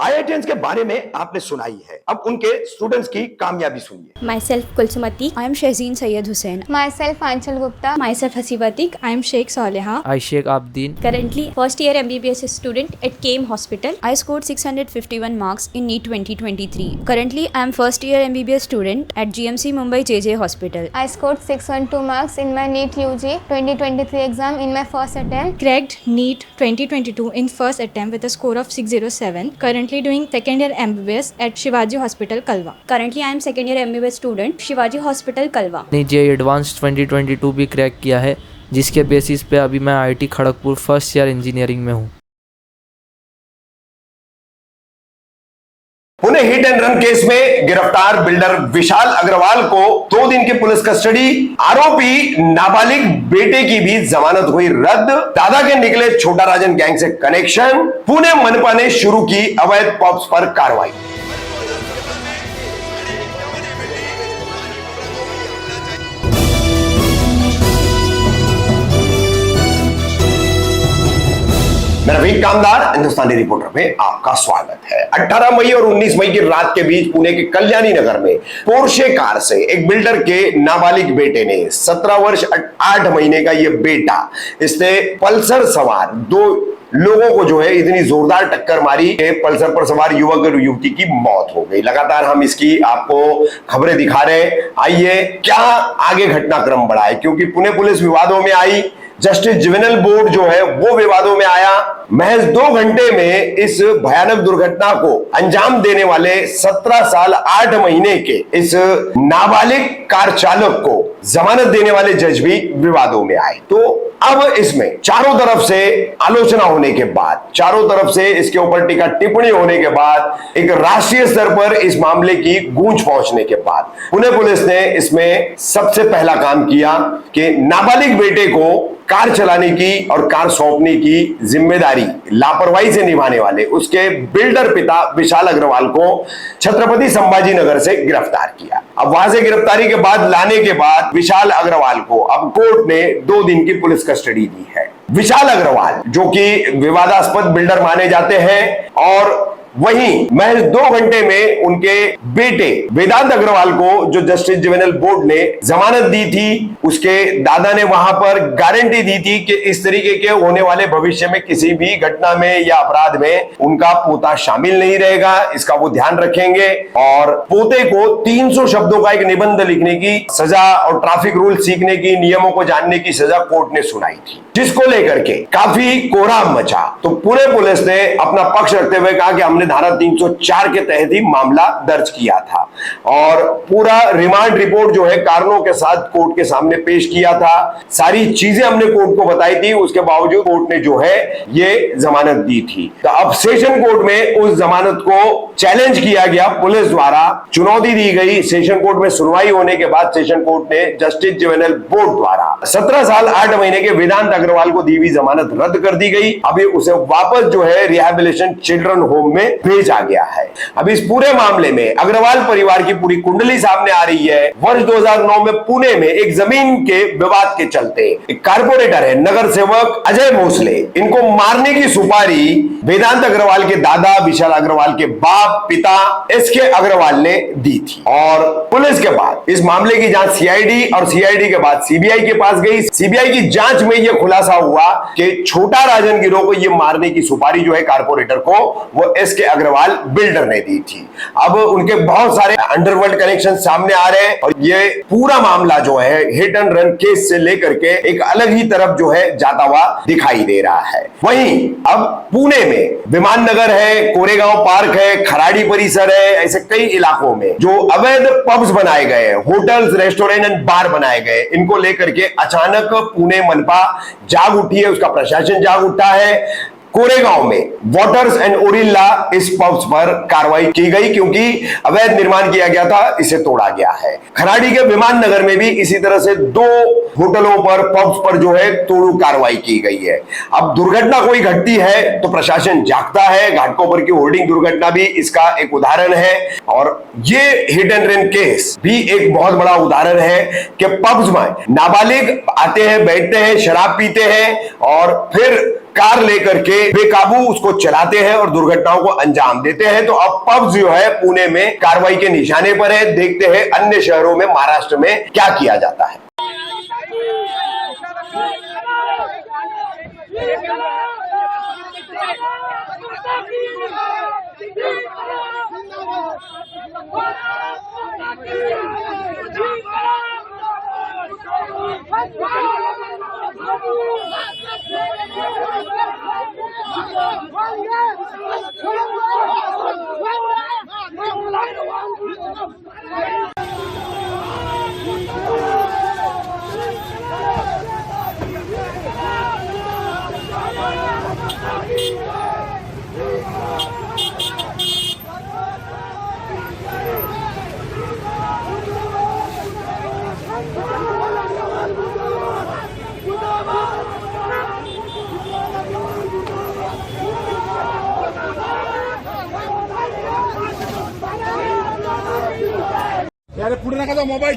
IITians के बारे में आपने सुना ही है, अब उनके स्टूडेंट्स की कामयाबी सुनिए। Myself Kulsumati. I am Shazeen Syed Hussain. Myself Anchal Gupta. Myself Hasibatik. I am Sheikh Saleha. I Sheikh Abdeen. Currently first year MBBS student at KM Hospital. I scored 651 marks in NEET 2023. Currently I am first year MBBS student at GMC Mumbai JJ Hospital. I scored 612 marks in my NEET UG 2023 exam in my first attempt. Cracked NEET 2022 in first attempt with a score of 607. Currently doing second year MBBS at Shivaji Hospital, Kalwa. Currently I am second year MBBS student Shivaji Hospital, Kalwa. ने जे advance 2022 भी crack किया है, जिसके basis पे अभी मैं IIT Kharagpur first year engineering में हूँ। Pune hit and run case में गिरफ्तार बिल्डर विशाल अग्रवाल को 2 दिन की पुलिस कस्टडी, आरोपी नाबालिग बेटे की भी जमानत हुई रद्द, दादा के निकले छोटा राजन गैंग से कनेक्शन, पुणे मनपा ने शुरू की अवैध पब्स पर कार्रवाई। मैं रफीक कामदार हिंदुस्तानी रिपोर्टर में आपका स्वागत है। 18 मई और 19 मई की रात के बीच पुणे के कल्याणी नगर में पोर्शे कार से एक बिल्डर के नाबालिग बेटे ने 17 वर्ष 8 महीने का ये बेटा, इसने पल्सर सवार 2 लोगों को जो है इतनी जोरदार टक्कर मारी कि पल्सर पर सवार युवक और युवती की मौत हो गई। लगातार हम इसकी आपको खबरें दिखा रहे हैं। आइए क्या आगे घटनाक्रम बढ़ा है, क्योंकि पुणे पुलिस विवादों में आई, जस्टिस जुवेनाइल बोर्ड जो है वो विवादों में आया। महज 2 घंटे में इस भयानक दुर्घटना को अंजाम देने वाले 17 साल 8 महीने के इस नाबालिग कार चालक को जमानत देने वाले जज भी विवादों में आए। तो अब इसमें चारों तरफ से आलोचना होने के बाद, चारों तरफ से इसके ऊपर टीका टिप्पणी होने के बाद, एक राष्ट्रीय स्तर पर इस मामले की गूंज पहुंचने के बाद पुणे पुलिस ने इसमें सबसे पहला काम किया कि नाबालिग बेटे को कार चलाने की और कार सौंपने की जिम्मेदारी लापरवाही से निभाने वाले उसके बिल्डर पिता विशाल अग्रवाल को छत्रपति संभाजी नगर से गिरफ्तार किया। अब वहां से गिरफ्तारी के बाद लाने के बाद विशाल अग्रवाल को अब कोर्ट ने 2 दिन की पुलिस कस्टडी दी है। विशाल अग्रवाल जो कि विवादास्पद बिल्डर माने जाते हैं, और वहीं महज 2 घंटे में उनके बेटे वेदांत अग्रवाल को जो जस्टिस जुवेनाइल बोर्ड ने जमानत दी थी, उसके दादा ने वहां पर गारंटी दी थी कि इस तरीके के होने वाले भविष्य में किसी भी घटना में या अपराध में उनका पोता शामिल नहीं रहेगा, इसका वो ध्यान रखेंगे। और पोते को 300 शब्दों का एक निबंध लिखने की सजा और ट्रैफिक रूल सीखने की, नियमों को जानने की सजा कोर्ट ने सुनाई थी, जिसको लेकर के काफी कोहराम मचा। तो पुणे पुलिस ने अपना पक्ष रखते हुए कहा कि हमने धारा 304 के तहत ही मामला दर्ज किया था और पूरा रिमांड रिपोर्ट जो है कारणों के साथ कोर्ट के सामने पेश किया था। सारी चीजें हमने कोर्ट को बताई थी, उसके बावजूद कोर्ट ने जो है ये जमानत दी थी। तो अब सेशन कोर्ट में उस जमानत को चैलेंज किया गया, पुलिस द्वारा चुनौती दी गई। सेशन कोर्ट में सुनवाई होने के बाद सेशन कोर्ट ने जस्टिस जुवेनाइल बोर्ड द्वारा 17 साल 8 महीने के वेदांत अग्रवाल को दी हुई जमानत रद्द कर दी गई। अभी उसे वापस जो है रिहैबिलिटेशन चिल्ड्रन होम में भेजा गया है। अब इस पूरे मामले में अग्रवाल परिवार की पूरी कुंडली सामने आ रही है। वर्ष 2009 में पुणे में एक जमीन के विवाद के चलते एक कारपोरेटर है नगर सेवक अजय भोसले, इनको मारने की सुपारी वेदांत अग्रवाल के दादा विशाल अग्रवाल के बाप पिता एसके अग्रवाल ने दी थी। और पुलिस के बाद इस मामले की जांच सीआईडी और सीआईडी के बाद सीबीआई के पास गई। सीबीआई की जांच में यह खुलासा हुआ कि छोटा राजन गिरोह को यह मारने की सुपारी जो है कारपोरेटर को, वो एसके अग्रवाल बिल्डर ने दी थी। अब उनके बहुत सारे अंडरवर्ल्ड कनेक्शन सामने आ रहे हैं और ये पूरा मामला जो है हिट एंड रन केस से लेकर के एक अलग ही तरफ जो है जाता हुआ दिखाई दे रहा है। वहीं अब पुणे में विमान नगर है, कोरेगांव पार्क है, खराड़ी परिसर है, ऐसे कई इलाकों में जो अवैध पब्स बनाए गए हैं, होटल्स, रेस्टोरेंट एंड बार बनाए गए, इनको लेकर के अचानक पुणे मनपा जाग उठी है, उसका प्रशासन जाग उठा है। कोरेगांव में वाटर्स एंड ओरिल्ला इस पब्स पर कार्रवाई की गई, क्योंकि अवैध निर्माण किया गया था, इसे तोड़ा गया है। खराड़ी के विमान नगर में भी इसी तरह से 2 होटलों पर, पब्स पर जो है तोड़ू कार्रवाई की गई है। अब दुर्घटना कोई घटती है तो प्रशासन जागता है। घाटकों पर की होर्डिंग दुर्घटना भी इसका एक उदाहरण है, और ये हिट एंड रन केस भी एक बहुत बड़ा उदाहरण है कि पब्स में नाबालिग आते हैं, बैठते हैं, शराब पीते हैं और फिर कार लेकर के बेकाबू उसको चलाते हैं और दुर्घटनाओं को अंजाम देते हैं। तो अब पब जो है पुणे में कार्रवाई के निशाने पर है। देखते हैं अन्य शहरों में, महाराष्ट्र में क्या किया जाता है। यार पुढे नका जाऊ मोबाईल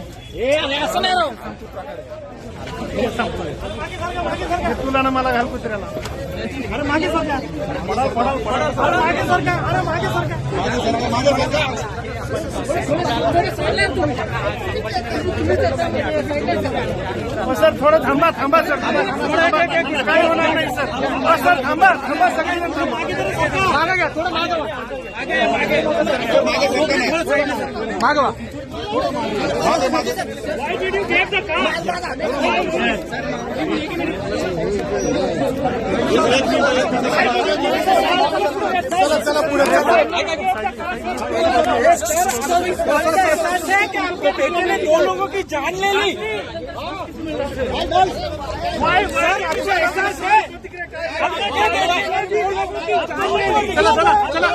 तुला ना मला घाल कुत्र्याला अरे मागे सरका मागे सरका अरे मागे सरका सर थोडं थांबा सर काय होणार नाही सर सर थांबा सगळेजण मागे घ्या थोडं मागवा Why did you take the car? चला पुढे आपके बेटे ने 2 लोगों की जान ले ली। आपको एहसास है? चला